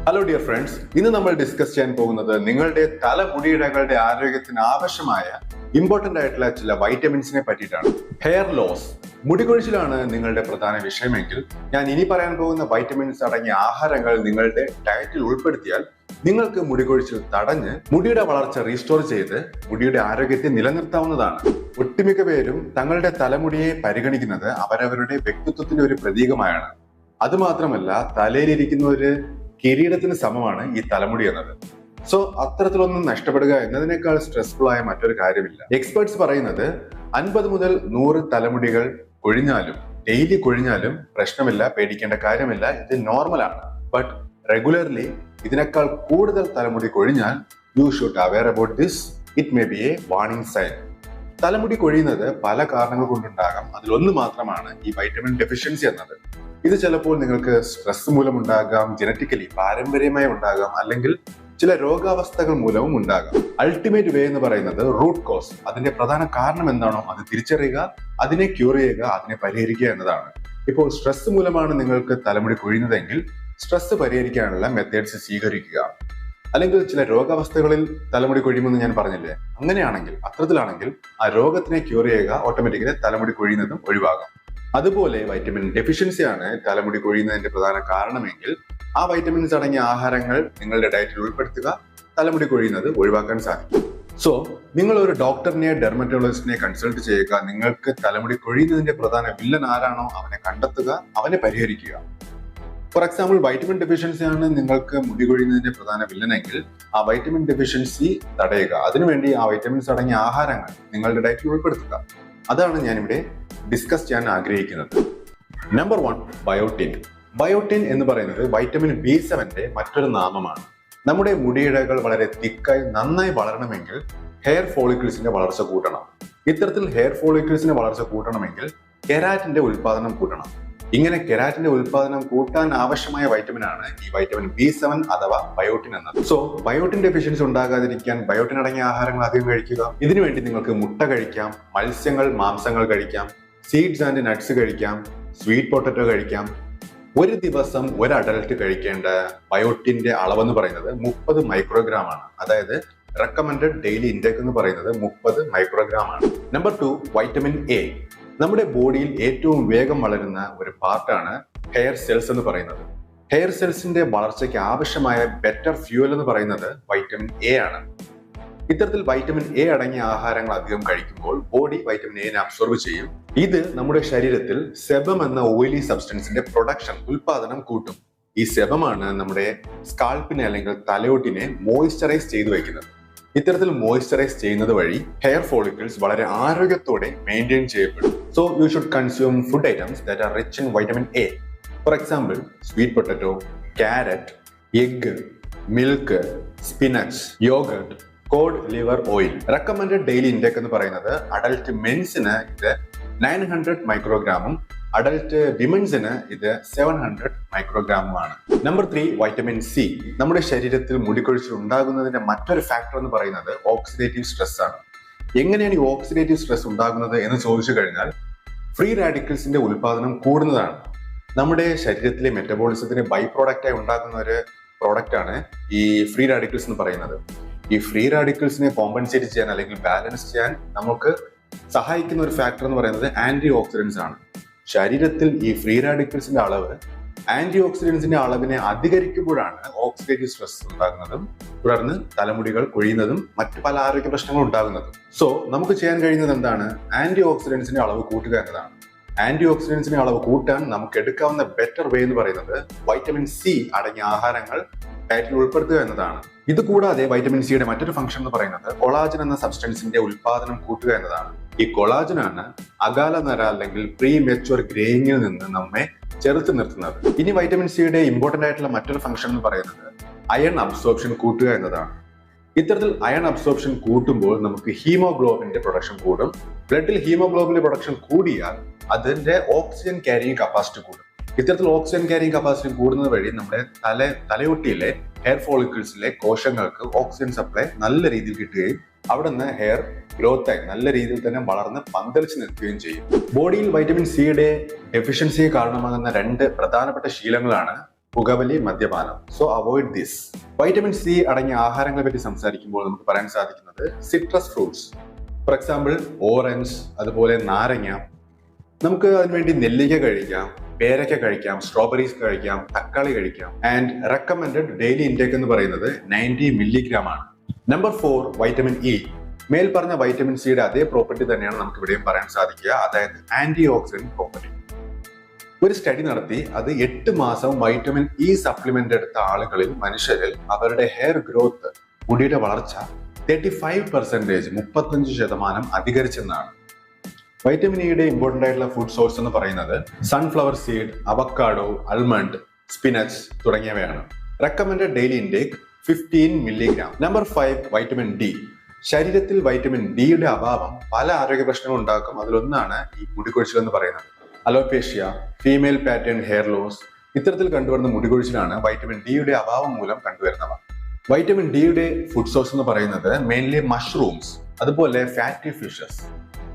Hello dear friends, ഇന്ന് നമ്മൾ discuss ചെയ്യാൻ പോകുന്നത് നിങ്ങളുടെ തലമുടിയിഴകളുടെ ആരോഗ്യത്തിന് ആവശ്യമായ ഇമ്പോർട്ടന്റ് ആയിട്ടുള്ള ചില വൈറ്റമിൻസിനെ പറ്റിയിട്ടാണ്. ഹെയർ ലോസ്, മുടികൊഴിച്ചിലാണ് നിങ്ങളുടെ പ്രധാന വിഷയമെങ്കിൽ ഞാൻ ഇനി പറയാൻ പോകുന്ന വൈറ്റമിൻസ് അടങ്ങിയ ആഹാരങ്ങൾ നിങ്ങളുടെ ഡയറ്റിൽ ഉൾപ്പെടുത്തിയാൽ നിങ്ങൾക്ക് മുടികൊഴിച്ചിൽ തടഞ്ഞ് മുടിയുടെ വളർച്ച റീസ്റ്റോർ ചെയ്ത് മുടിയുടെ ആരോഗ്യത്തെ നിലനിർത്താവുന്നതാണ്. ഒട്ടുമിക്ക പേരും തങ്ങളുടെ തലമുടിയെ പരിഗണിക്കുന്നത് അവരവരുടെ വ്യക്തിത്വത്തിന്റെ ഒരു പ്രതീകമായാണ്. അതുമാത്രമല്ല, തലയിലിരിക്കുന്ന ഒരു കിരീടത്തിന് സമമാണ് ഈ തലമുടി എന്നത്. സോ അത്തരത്തിലൊന്നും നഷ്ടപ്പെടുക എന്നതിനേക്കാൾ സ്ട്രെസ്ഫുൾ ആയ മറ്റൊരു കാര്യമില്ല. എക്സ്പേർട്സ് പറയുന്നത് 50 മുതൽ 100 തലമുടികൾ കൊഴിഞ്ഞാലും ഡെയിലി കൊഴിഞ്ഞാലും പ്രശ്നമില്ല, പേടിക്കേണ്ട കാര്യമില്ല, ഇത് നോർമലാണ്. ബട്ട് റെഗുലർലി ഇതിനേക്കാൾ കൂടുതൽ തലമുടി കൊഴിഞ്ഞാൽ you should aware about this. It may be a warning sign. തലമുടി കൊഴിയുന്നത് പല കാരണങ്ങൾ കൊണ്ടുണ്ടാകാം. അതിലൊന്ന് മാത്രമാണ് ഈ വൈറ്റമിൻ ഡെഫിഷ്യൻസി എന്നത്. ഇത് ചിലപ്പോൾ നിങ്ങൾക്ക് സ്ട്രെസ് മൂലം ഉണ്ടാകാം, ജനറ്റിക്കലി പാരമ്പര്യമായി ഉണ്ടാകാം, അല്ലെങ്കിൽ ചില രോഗാവസ്ഥകൾ മൂലവും ഉണ്ടാകാം. അൾട്ടിമേറ്റ് വേ എന്ന് പറയുന്നത് റൂട്ട് കോസ്, അതിന്റെ പ്രധാന കാരണം എന്താണോ അത് തിരിച്ചറിയുക, അതിനെ ക്യൂർ ചെയ്യുക, അതിനെ പരിഹരിക്കുക എന്നതാണ്. ഇപ്പോൾ സ്ട്രെസ് മൂലമാണ് നിങ്ങൾക്ക് തലമുടി കൊഴിയുന്നതെങ്കിൽ സ്ട്രെസ് പരിഹരിക്കാനുള്ള മെത്തേഡ്സ് സ്വീകരിക്കുക. അല്ലെങ്കിൽ ചില രോഗാവസ്ഥകളിൽ തലമുടി കൊഴിയുമെന്ന് ഞാൻ പറഞ്ഞില്ലേ, അങ്ങനെയാണെങ്കിൽ അത്തരത്തിലാണെങ്കിൽ ആ രോഗത്തിനെ ക്യൂർ ചെയ്യുക, ഓട്ടോമാറ്റിക്കലി തലമുടി കൊഴിയുന്നതും ഒഴിവാകാം. അതുപോലെ വൈറ്റമിൻ ഡെഫിഷ്യൻസിയാണ് തലമുടി കൊഴിയുന്നതിന്റെ പ്രധാന കാരണമെങ്കിൽ ആ വൈറ്റമിൻസ് അടങ്ങിയ ആഹാരങ്ങൾ നിങ്ങളുടെ ഡയറ്റിൽ ഉൾപ്പെടുത്തുക, തലമുടി കൊഴിയുന്നത് ഒഴിവാക്കാൻ സാധിക്കും. സോ നിങ്ങൾ ഒരു ഡോക്ടറിനെ, ഡെർമറ്റോളജിസ്റ്റിനെ കൺസൾട്ട് ചെയ്യുക. നിങ്ങൾക്ക് തലമുടി കൊഴിയുന്നതിന്റെ പ്രധാന വില്ലൻ ആരാണോ അവനെ കണ്ടെത്തുക, അവനെ പരിഹരിക്കുക. ഫോർ എക്സാമ്പിൾ, വൈറ്റമിൻ ഡെഫിഷ്യൻസി ആണ് നിങ്ങൾക്ക് മുടി കൊഴിയുന്നതിന്റെ പ്രധാന വില്ലനെങ്കിൽ ആ വൈറ്റമിൻ ഡെഫിഷ്യൻസി തടയുക. അതിനുവേണ്ടി ആ വൈറ്റമിൻസ് അടങ്ങിയ ആഹാരങ്ങൾ നിങ്ങളുടെ ഡയറ്റിൽ ഉൾപ്പെടുത്തുക. അതാണ് ഞാനിവിടെ ഡിസ്കസ് ചെയ്യാൻ ആഗ്രഹിക്കുന്നത്. Number 1, biotin. ബയോട്ടിൻ എന്ന് പറയുന്നത് വൈറ്റമിൻ B7 മറ്റൊരു നാമമാണ്. നമ്മുടെ മുടിയിഴകൾ വളരെ തിക്കായി നന്നായി വളരണമെങ്കിൽ ഹെയർ ഫോളിക്കിൾസിന്റെ വളർച്ച കൂട്ടണം. ഇത്തരത്തിൽ ഹെയർ ഫോളിക്കിൾസിന്റെ വളർച്ച കൂട്ടണമെങ്കിൽ കെരാറ്റിന്റെ ഉൽപാദനം കൂട്ടണം. ഇങ്ങനെ കെരാറ്റിന്റെ ഉൽപാദനം കൂട്ടാൻ ആവശ്യമായ വൈറ്റമിൻ ആണ് ഈ വൈറ്റമിൻ B7 അഥവാ ബയോട്ടിൻ എന്നത്. സോ ബയോട്ടിൻ ഡെഫിഷ്യൻസി ഉണ്ടാകാതിരിക്കാൻ ബയോട്ടിൻ അടങ്ങിയ ആഹാരങ്ങൾ അധികം കഴിക്കുക. ഇതിനുവേണ്ടി നിങ്ങൾക്ക് മുട്ട കഴിക്കാം, മത്സ്യങ്ങൾ, മാംസങ്ങൾ കഴിക്കാം, സീഡ്സ് ആൻഡ് നട്ട്സ് കഴിക്കാം, സ്വീറ്റ് പൊട്ടറ്റോ കഴിക്കാം. ഒരു ദിവസം ഒരു അഡൽട്ട് കഴിക്കേണ്ട ബയോട്ടിന്റെ അളവെന്ന് പറയുന്നത് 30 മൈക്രോഗ്രാം ആണ്. അതായത് റെക്കമെൻഡഡ് ഡെയിലി ഇൻടേക്ക് എന്ന് പറയുന്നത് 30 മൈക്രോഗ്രാം ആണ്. Number 2, vitamin A. നമ്മുടെ ബോഡിയിൽ ഏറ്റവും വേഗം വളരുന്ന ഒരു പാർട്ടാണ് ഹെയർ സെൽസ് എന്ന് പറയുന്നത്. ഹെയർ സെൽസിന്റെ വളർച്ചയ്ക്ക് ആവശ്യമായ ബെറ്റർ ഫ്യൂവൽ എന്ന് പറയുന്നത് വൈറ്റമിൻ A ആണ്. ഇത്തരത്തിൽ വൈറ്റമിൻ A അടങ്ങിയ ആഹാരങ്ങൾ അധികം കഴിക്കുമ്പോൾ ബോഡി വൈറ്റമിൻ A അബ്സോർബ് ചെയ്യും. ഇത് നമ്മുടെ ശരീരത്തിൽ സെബം എന്ന ഓയിലി സബ്സ്റ്റൻസിന്റെ ഉൽപാദനം കൂട്ടും. ഈ സെബമാണ് നമ്മുടെ സ്കാൾപ്പിനെ അല്ലെങ്കിൽ തലയോട്ടിനെ മോയിസ്ചറൈസ് ചെയ്തു വയ്ക്കുന്നത്. ഇത്തരത്തിൽ മോയിസ്ചറൈസ് ചെയ്യുന്നത് വഴി ഹെയർ ഫോളിക്കിൾസ് വളരെ ആരോഗ്യത്തോടെ മെയിൻറ്റെയിൻ ചെയ്യപ്പെടും. So you should consume food items that are rich in vitamin A. For example, sweet potato, carrot, egg, milk, spinach, yoghurt, code liver oil. Recommended daily intake എന്ന് പറയുന്നത് അഡൽട്ട് മെൻസിന് ഇത് 900 മൈക്രോഗ്രാമും adult വിമൻസിന് ഇത് 700 മൈക്രോഗ്രാമുമാണ്. Number 3, vitamin C. നമ്മുടെ ശരീരത്തിൽ മുടികൊഴിച്ചിൽ ഉണ്ടാകുന്നതിന്റെ മറ്റൊരു factor എന്ന് പറയുന്നത് oxidative stress ആണ്. എങ്ങനെയാണ് ഈ ഓക്സിഡേറ്റീവ് സ്ട്രെസ് ഉണ്ടാകുന്നത് എന്ന് ചോദിച്ചു കഴിഞ്ഞാൽ ഫ്രീ റാഡിക്കൽസിന്റെ ഉൽപാദനം കൂടുന്നതാണ്. നമ്മുടെ ശരീരത്തിലെ മെറ്റബോളിസത്തിന് ബൈ പ്രോഡക്റ്റായി ഉണ്ടാകുന്ന ഒരു പ്രോഡക്റ്റ് ആണ് ഈ ഫ്രീ റാഡിക്കൽസ് എന്ന് പറയുന്നത്. ഈ ഫ്രീ റാഡിക്കൽസിനെ കോമ്പൻസേറ്റ് ചെയ്യാൻ അല്ലെങ്കിൽ ബാലൻസ് ചെയ്യാൻ നമുക്ക് സഹായിക്കുന്ന ഒരു ഫാക്ടർ എന്ന് പറയുന്നത് ആന്റി ഓക്സിഡൻസ് ആണ്. ശരീരത്തിൽ ഈ ഫ്രീ റാഡിക്കൽസിന്റെ അളവ് ആന്റി ഓക്സിഡൻസിന്റെ അളവിനെ അധികരിക്കുമ്പോഴാണ് ഓക്സിഡേറ്റീവ് സ്ട്രെസ് ഉണ്ടാകുന്നതും തുടർന്ന് തലമുടികൾ കൊഴിയുന്നതും മറ്റു പല ആരോഗ്യ പ്രശ്നങ്ങളും ഉണ്ടാകുന്നതും. സോ നമുക്ക് ചെയ്യാൻ കഴിയുന്നത് എന്താണ്? ആന്റി ഓക്സിഡൻസിന്റെ അളവ് കൂട്ടുക എന്നതാണ്. ആന്റി ഓക്സിഡൻസിന്റെ അളവ് കൂട്ടാൻ നമുക്ക് എടുക്കാവുന്ന ബെറ്റർ വേ എന്ന് പറയുന്നത് വൈറ്റമിൻ C അടങ്ങിയ ആഹാരങ്ങൾ ഡയറ്റിൽ ഉൾപ്പെടുത്തുക എന്നതാണ്. ഇത് കൂടാതെ വൈറ്റമിൻ സിയുടെ മറ്റൊരു ഫംഗ്ഷൻ എന്ന് പറയുന്നത് കൊളാജൻ എന്ന സബ്സ്റ്റൻസിന്റെ ഉൽപാദനം കൂട്ടുക എന്നതാണ്. ഈ കൊളാജനാണ് അകാല നര അല്ലെങ്കിൽ പ്രീ മെച്യൂർ ഗ്രേയിങ്ങിൽ നിന്ന് നമ്മെ ചെറുത്ത് നിർത്തുന്നത്. ഇനി വൈറ്റമിൻ സിയുടെ ഇമ്പോർട്ടന്റ് ആയിട്ടുള്ള മറ്റൊരു ഫംഗ്ഷൻ എന്ന് പറയുന്നത് അയൺ അബ്സോർപ്ഷൻ കൂട്ടുക എന്നതാണ്. ഇത്തരത്തിൽ അയൺ അബ്സോർപ്ഷൻ കൂട്ടുമ്പോൾ നമുക്ക് ഹീമോഗ്ലോബിന്റെ പ്രൊഡക്ഷൻ കൂടും. ബ്ലഡിൽ ഹീമോഗ്ലോബിന്റെ പ്രൊഡക്ഷൻ കൂടിയാൽ അതിന്റെ ഓക്സിജൻ ക്യാരിയിങ് കപ്പാസിറ്റി കൂടും. ഇത്തരത്തിൽ ഓക്സിജൻ ക്യാരിയിങ് കപ്പാസിറ്റി കൂടുന്നത് വഴി നമ്മുടെ തലയൊട്ടിയിലെ ഹെയർ ഫോളിക്കിൾസിലെ കോശങ്ങൾക്ക് ഓക്സിജൻ സപ്ലൈ നല്ല രീതിയിൽ കിട്ടുകയും അവിടെ നിന്ന് ഹെയർ ഗ്രോത്ത് ആയി നല്ല രീതിയിൽ തന്നെ വളർന്ന് പന്തലിച്ച് നിൽക്കുകയും ചെയ്യും. ബോഡിയിൽ വൈറ്റമിൻ സിയുടെ ഡെഫിഷ്യൻസിയെ കാരണമാകുന്ന 2 പ്രധാനപ്പെട്ട ശീലങ്ങളാണ് പുകവലി, മദ്യപാനം. So avoid this. Vitamin C അടങ്ങിയ ആഹാരങ്ങളെ പറ്റി സംസാരിക്കുമ്പോൾ നമുക്ക് പറയാൻ സാധിക്കുന്നത് citrus fruits, for example orange, അതുപോലെ നാരങ്ങ. നമുക്ക് അതിനുവേണ്ടി നെല്ലിക്ക കഴിക്കാം, പേരയ്ക്ക കഴിക്കാം, സ്ട്രോബെറീസ് കഴിക്കാം, തക്കാളി കഴിക്കാം. ആൻഡ് റെക്കമെൻഡഡ് ഡെയിലി ഇൻടേക്ക് എന്ന് പറയുന്നത് 90 മില്ലിഗ്രാം ആണ്. Number 4, vitamin E. മേൽ പറഞ്ഞ വൈറ്റമിൻ സിയുടെ അതേ പ്രോപ്പർട്ടി തന്നെയാണ് നമുക്ക് ഇവിടെയും പറയാൻ സാധിക്കുക, അതായത് ആന്റി ഓക്സിഡന്റ് പ്രോപ്പർട്ടി. ഒരു സ്റ്റഡി നടത്തി അത് 8 മാസം വൈറ്റമിൻ ഇ സപ്ലിമെന്റ് എടുത്ത ആളുകളിൽ മനുഷ്യരിൽ അവരുടെ ഹെയർ ഗ്രോത്ത്, മുടിയുടെ വളർച്ച 35%, 35% അധികരിച്ചെന്നാണ്. വൈറ്റമിൻ ഇയുടെ ഇമ്പോർട്ടന്റ് ആയിട്ടുള്ള ഫുഡ് സോഴ്സ് എന്ന് പറയുന്നത് sunflower seed, avocado, almond, spinach തുടങ്ങിയവയാണ്. Recommended daily intake 15 milligram. Number 5, vitamin D. ശരീരത്തിൽ വൈറ്റമിൻ ഡിയുടെ അഭാവം പല ആരോഗ്യ പ്രശ്നങ്ങളും ഉണ്ടാക്കും. അതിലൊന്നാണ് ഈ മുടികൊഴിച്ചിൽ എന്ന് പറയുന്നത്. Alopecia, female pattern hair loss, ഇത്തരത്തിൽ കണ്ടുവരുന്ന മുടികൊഴിച്ചിലാണ് വൈറ്റമിൻ ഡിയുടെ അഭാവം മൂലം കണ്ടുവരുന്നവ. വൈറ്റമിൻ ഡിയുടെ ഫുഡ് സോഴ്സ് എന്ന് പറയുന്നത് മെയിൻലി മഷ്റൂംസ്, അതുപോലെ ഫാറ്റി ഫിഷസ്,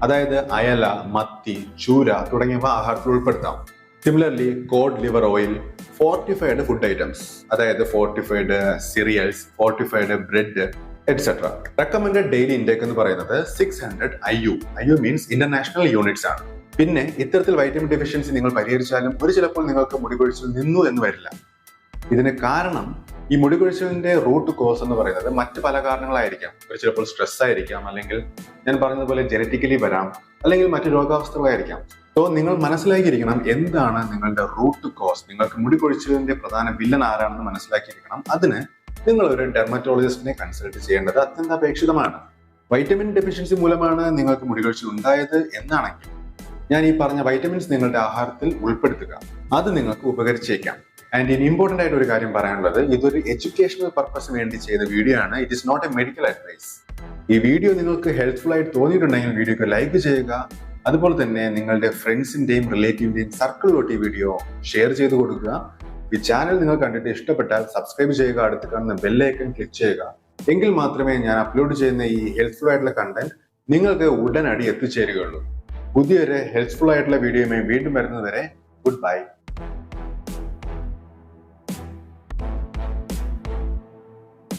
അതായത് അയല, മത്തി, ചൂര തുടങ്ങിയവ ആഹാരത്തിൽ ഉൾപ്പെടുത്താം. Similarly cod liver oil, fortified food items, അതായത് fortified cereals, fortified bread etcetera. Recommended daily intake എന്ന് പറയുന്നത് 600 IU. IU means international units ആണ്. പിന്നെ ഇത്തരത്തിൽ വൈറ്റമിൻ ഡെഫിഷ്യൻസി നിങ്ങൾ പരിഹരിച്ചാലും ചിലപ്പോൾ നിങ്ങൾക്ക് മുടികൊഴിച്ചിൽ നിന്നു എന്ന് വരില്ല. ഇതിന് കാരണം ഈ മുടികൊഴിച്ചിലിന്റെ റൂട്ട് കോസ് എന്ന് പറയുന്നത് മറ്റ് പല കാരണങ്ങളായിരിക്കാം. ചിലപ്പോൾ സ്ട്രെസ് ആയിരിക്കാം, അല്ലെങ്കിൽ ഞാൻ പറഞ്ഞതുപോലെ ജനറ്റിക്കലി വരാം, അല്ലെങ്കിൽ മറ്റു രോഗാവസ്ഥകളായിരിക്കാം. സോ നിങ്ങൾ മനസ്സിലാക്കിയിരിക്കണം എന്താണ് നിങ്ങളുടെ റൂട്ട് കോസ്. നിങ്ങൾക്ക് മുടികൊഴിച്ചിലിന്റെ പ്രധാന വില്ലൻ ആരാണെന്ന് മനസ്സിലാക്കിയിരിക്കണം. അതിന് നിങ്ങൾ ഒരു ഡെർമറ്റോളജിസ്റ്റിനെ കൺസൾട്ട് ചെയ്യേണ്ടത് അത്യന്താപേക്ഷിതമാണ്. വൈറ്റമിൻ ഡെഫിഷ്യൻസി മൂലമാണ് നിങ്ങൾക്ക് മുടികൊഴിച്ചിൽ ഉണ്ടായത് എന്നാണെങ്കിൽ ഞാൻ ഈ പറഞ്ഞ വൈറ്റമിൻസ് നിങ്ങളുടെ ആഹാരത്തിൽ ഉൾപ്പെടുത്തുക. അത് നിങ്ങൾക്ക് ഉപകരിച്ചേക്കാം. ആൻഡ് ഇനി ഇമ്പോർട്ടന്റ് ആയിട്ട് ഒരു കാര്യം പറയാനുള്ളത്, ഇതൊരു എഡ്യൂക്കേഷണൽ പർപ്പസിന് വേണ്ടി ചെയ്ത വീഡിയോ ആണ്. It is not a medical advice. ഈ വീഡിയോ നിങ്ങൾക്ക് ഹെൽപ്ഫുൾ ആയിട്ട് തോന്നിയിട്ടുണ്ടെങ്കിൽ വീഡിയോക്ക് ലൈക്ക് ചെയ്യുക. അതുപോലെ തന്നെ നിങ്ങളുടെ ഫ്രണ്ട്സിന്റെയും റിലേറ്റീവിന്റെയും സർക്കിളിലോട്ട് ഈ വീഡിയോ ഷെയർ ചെയ്ത് കൊടുക്കുക. ഈ ചാനൽ നിങ്ങൾ കണ്ടിട്ട് ഇഷ്ടപ്പെട്ടാൽ സബ്സ്ക്രൈബ് ചെയ്യുക, അടുത്ത് കാണുന്ന ബെല്ലൈക്കൺ ക്ലിക്ക് ചെയ്യുക. എങ്കിൽ മാത്രമേ ഞാൻ അപ്ലോഡ് ചെയ്യുന്ന ഈ ഹെൽപ്ഫുൾ ആയിട്ടുള്ള കണ്ടന്റ് നിങ്ങൾക്ക് ഉടനടി എത്തിച്ചേരുകയുള്ളൂ. പുതിയൊരു ഹെൽപ്ഫുൾ ആയിട്ടുള്ള വീഡിയോയുമായി വീണ്ടും വരുന്നതുവരെ ഗുഡ് ബൈ.